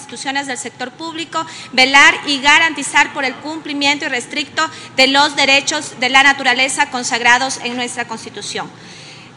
instituciones del sector público, velar y garantizar por el cumplimiento irrestricto de los derechos de la naturaleza consagrados en nuestra Constitución.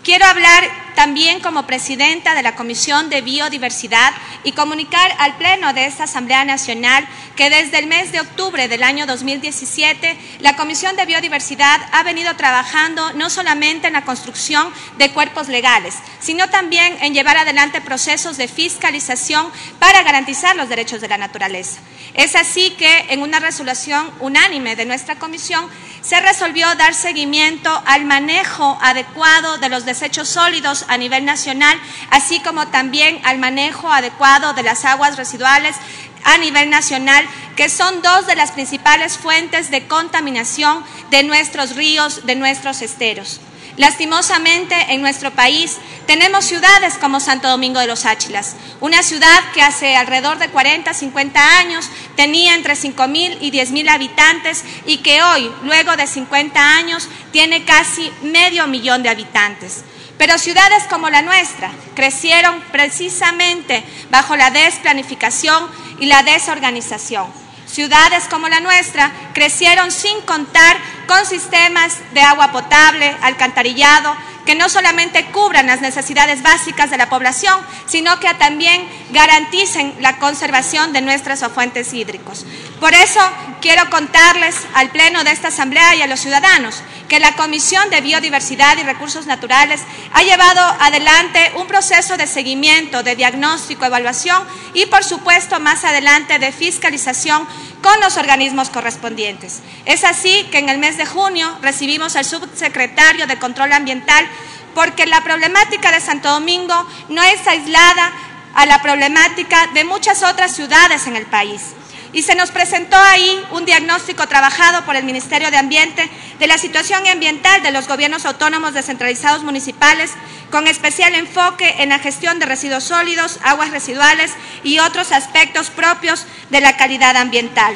Quiero hablar también como presidenta de la Comisión de Biodiversidad y comunicar al Pleno de esta Asamblea Nacional que desde el mes de octubre del año 2017 la Comisión de Biodiversidad ha venido trabajando no solamente en la construcción de cuerpos legales, sino también en llevar adelante procesos de fiscalización para garantizar los derechos de la naturaleza. Es así que en una resolución unánime de nuestra comisión se resolvió dar seguimiento al manejo adecuado de los desechos sólidos a nivel nacional, así como también al manejo adecuado de las aguas residuales a nivel nacional, que son dos de las principales fuentes de contaminación de nuestros ríos, de nuestros esteros. Lastimosamente, en nuestro país tenemos ciudades como Santo Domingo de los Áchilas, una ciudad que hace alrededor de 40, 50 años tenía entre 5.000 y 10.000 habitantes y que hoy, luego de 50 años, tiene casi 500.000 de habitantes. Pero ciudades como la nuestra crecieron precisamente bajo la desplanificación y la desorganización. Ciudades como la nuestra crecieron sin contar con sistemas de agua potable, alcantarillado, que no solamente cubran las necesidades básicas de la población, sino que también garanticen la conservación de nuestros fuentes hídricos. Por eso quiero contarles al Pleno de esta Asamblea y a los ciudadanos que la Comisión de Biodiversidad y Recursos Naturales ha llevado adelante un proceso de seguimiento, de diagnóstico, evaluación y, por supuesto, más adelante de fiscalización con los organismos correspondientes. Es así que en el mes de junio recibimos al subsecretario de Control Ambiental, porque la problemática de Santo Domingo no es aislada a la problemática de muchas otras ciudades en el país. Y se nos presentó ahí un diagnóstico trabajado por el Ministerio de Ambiente de la situación ambiental de los gobiernos autónomos descentralizados municipales, con especial enfoque en la gestión de residuos sólidos, aguas residuales y otros aspectos propios de la calidad ambiental.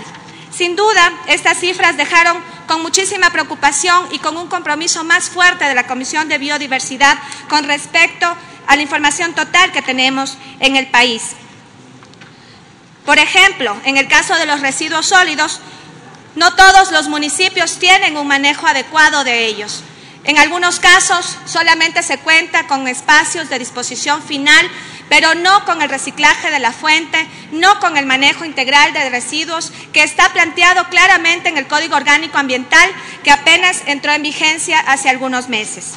Sin duda, estas cifras dejaron con muchísima preocupación y con un compromiso más fuerte de la Comisión de Biodiversidad con respecto a la información total que tenemos en el país. Por ejemplo, en el caso de los residuos sólidos, no todos los municipios tienen un manejo adecuado de ellos. En algunos casos solamente se cuenta con espacios de disposición final, pero no con el reciclaje de la fuente, no con el manejo integral de residuos que está planteado claramente en el Código Orgánico Ambiental, que apenas entró en vigencia hace algunos meses.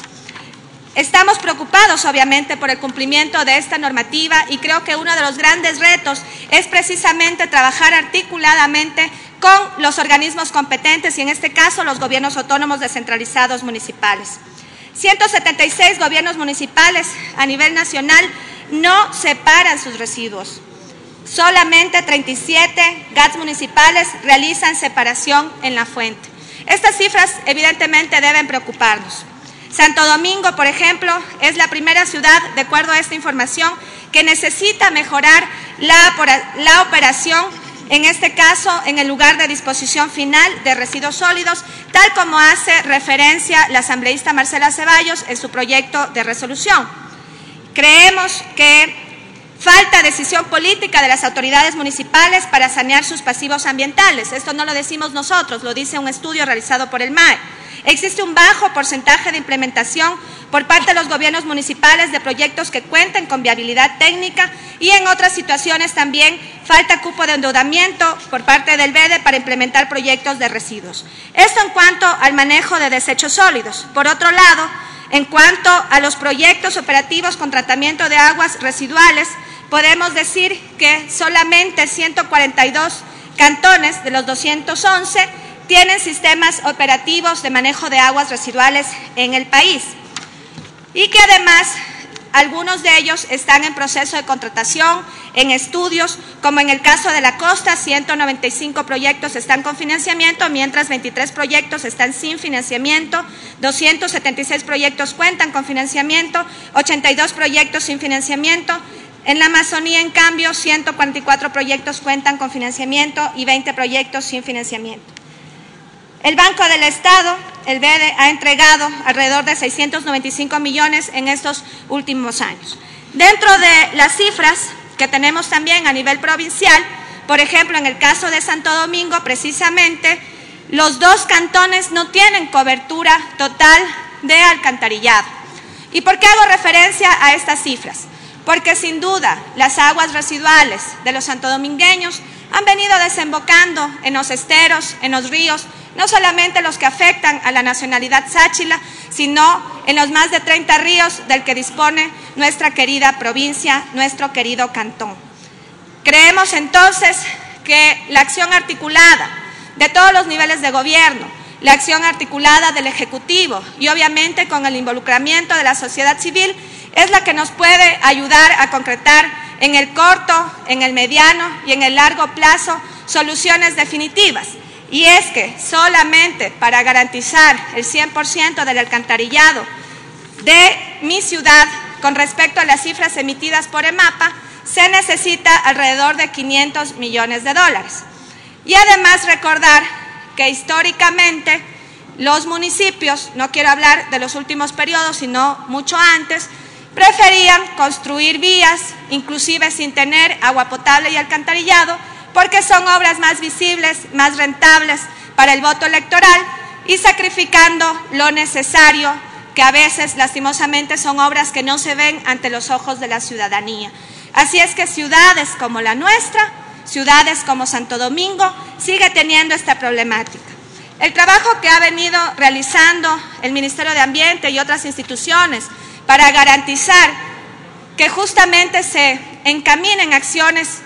Estamos preocupados, obviamente, por el cumplimiento de esta normativa y creo que uno de los grandes retos es precisamente trabajar articuladamente con los organismos competentes y, en este caso, los gobiernos autónomos descentralizados municipales. 176 gobiernos municipales a nivel nacional no separan sus residuos. Solamente 37 GATS municipales realizan separación en la fuente. Estas cifras, evidentemente, deben preocuparnos. Santo Domingo, por ejemplo, es la primera ciudad, de acuerdo a esta información, que necesita mejorar la operación, en este caso, en el lugar de disposición final de residuos sólidos, tal como hace referencia la asambleísta Marcela Ceballos en su proyecto de resolución. Creemos que falta decisión política de las autoridades municipales para sanear sus pasivos ambientales. Esto no lo decimos nosotros, lo dice un estudio realizado por el MAE. Existe un bajo porcentaje de implementación por parte de los gobiernos municipales de proyectos que cuenten con viabilidad técnica y en otras situaciones también falta cupo de endeudamiento por parte del BEDE para implementar proyectos de residuos. Esto en cuanto al manejo de desechos sólidos. Por otro lado, en cuanto a los proyectos operativos con tratamiento de aguas residuales, podemos decir que solamente 142 cantones de los 211 tienen sistemas operativos de manejo de aguas residuales en el país y que además algunos de ellos están en proceso de contratación, en estudios, como en el caso de la costa, 195 proyectos están con financiamiento, mientras 23 proyectos están sin financiamiento, 276 proyectos cuentan con financiamiento, 82 proyectos sin financiamiento. En la Amazonía, en cambio, 144 proyectos cuentan con financiamiento y 20 proyectos sin financiamiento. El Banco del Estado, el BEDE, ha entregado alrededor de 695 millones en estos últimos años. Dentro de las cifras que tenemos también a nivel provincial. Por ejemplo, en el caso de Santo Domingo, precisamente, los 2 cantones no tienen cobertura total de alcantarillado. ¿Y por qué hago referencia a estas cifras? Porque sin duda las aguas residuales de los santodomingueños han venido desembocando en los esteros, en los ríos, no solamente los que afectan a la nacionalidad sáchila, sino en los más de 30 ríos del que dispone nuestra querida provincia, nuestro querido cantón. Creemos entonces que la acción articulada de todos los niveles de gobierno, la acción articulada del Ejecutivo y obviamente con el involucramiento de la sociedad civil es la que nos puede ayudar a concretar en el corto, en el mediano y en el largo plazo soluciones definitivas. Y es que solamente para garantizar el 100% del alcantarillado de mi ciudad con respecto a las cifras emitidas por EMAPA se necesita alrededor de $500 millones. Y además recordar que históricamente los municipios, no quiero hablar de los últimos periodos, sino mucho antes, preferían construir vías, inclusive sin tener agua potable y alcantarillado, porque son obras más visibles, más rentables para el voto electoral y sacrificando lo necesario, que a veces lastimosamente son obras que no se ven ante los ojos de la ciudadanía. Así es que ciudades como la nuestra, ciudades como Santo Domingo, sigue teniendo esta problemática. El trabajo que ha venido realizando el Ministerio de Ambiente y otras instituciones para garantizar que justamente se encaminen acciones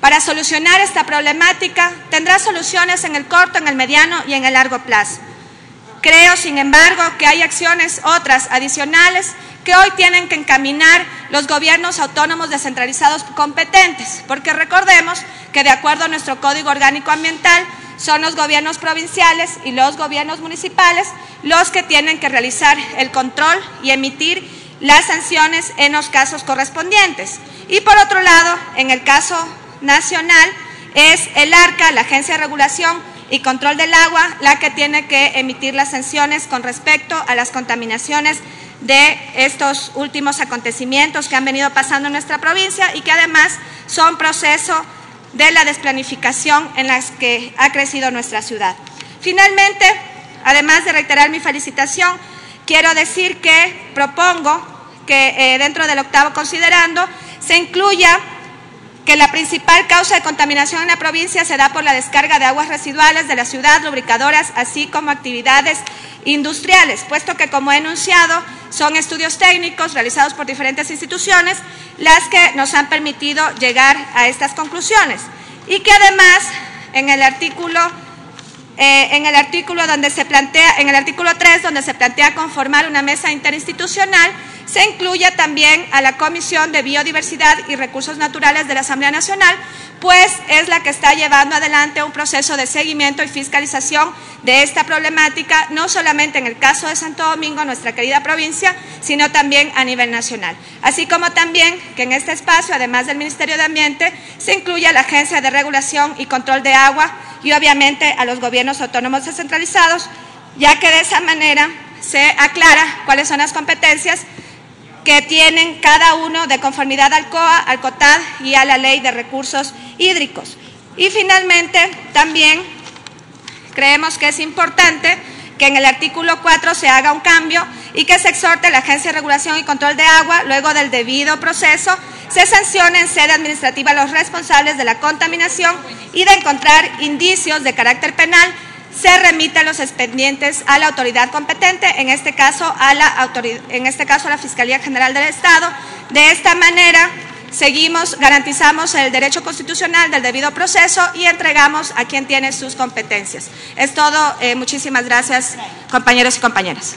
para solucionar esta problemática, tendrá soluciones en el corto, en el mediano y en el largo plazo. Creo, sin embargo, que hay acciones otras adicionales que hoy tienen que encaminar los gobiernos autónomos descentralizados competentes, porque recordemos que de acuerdo a nuestro Código Orgánico Ambiental son los gobiernos provinciales y los gobiernos municipales los que tienen que realizar el control y emitir las sanciones en los casos correspondientes. Y por otro lado, en el caso nacional, es el ARCA, la Agencia de Regulación y Control del Agua, la que tiene que emitir las sanciones con respecto a las contaminaciones de estos últimos acontecimientos que han venido pasando en nuestra provincia y que además son proceso de la desplanificación en las que ha crecido nuestra ciudad. Finalmente, además de reiterar mi felicitación, quiero decir que propongo que dentro del 8º considerando se incluya que la principal causa de contaminación en la provincia se da por la descarga de aguas residuales de la ciudad, lubricadoras, así como actividades industriales, puesto que, como he enunciado, son estudios técnicos realizados por diferentes instituciones las que nos han permitido llegar a estas conclusiones. Y que además, en el artículo 3, donde se plantea conformar una mesa interinstitucional, se incluye también a la Comisión de Biodiversidad y Recursos Naturales de la Asamblea Nacional, pues es la que está llevando adelante un proceso de seguimiento y fiscalización de esta problemática, no solamente en el caso de Santo Domingo, nuestra querida provincia, sino también a nivel nacional. Así como también que en este espacio, además del Ministerio de Ambiente, se incluye a la Agencia de Regulación y Control de Agua y obviamente a los gobiernos autónomos descentralizados, ya que de esa manera se aclara cuáles son las competencias que tienen cada uno de conformidad al COA, al COTAD y a la Ley de Recursos Hídricos. Y finalmente, también creemos que es importante que en el artículo 4 se haga un cambio y que se exhorte a la Agencia de Regulación y Control de Agua, luego del debido proceso, se sancione en sede administrativa a los responsables de la contaminación y de encontrar indicios de carácter penal, se remita los expedientes a la autoridad competente, en este caso a la Fiscalía General del Estado. De esta manera garantizamos el derecho constitucional del debido proceso y entregamos a quien tiene sus competencias. Es todo. Muchísimas gracias, compañeros y compañeras.